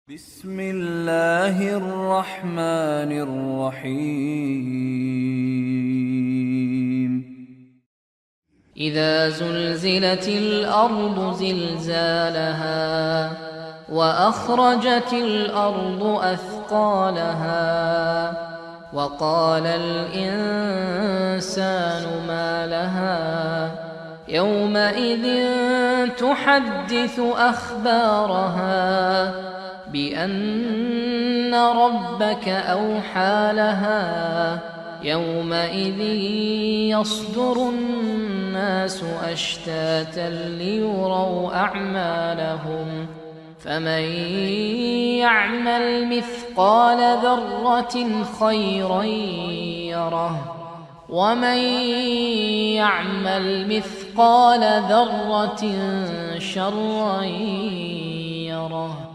بسم الله الرحمن الرحيم. إذا زلزلت الأرض زلزالها وأخرجت الأرض أثقالها وقال الإنسان ما لها يومئذ تحدث أخبارها بأن ربك أوحى لها يومئذ يصدر الناس أشتاتا ليروا أعمالهم فمن يعمل مثقال ذرة خيرا يره ومن يعمل مثقال ذرة شرا يره.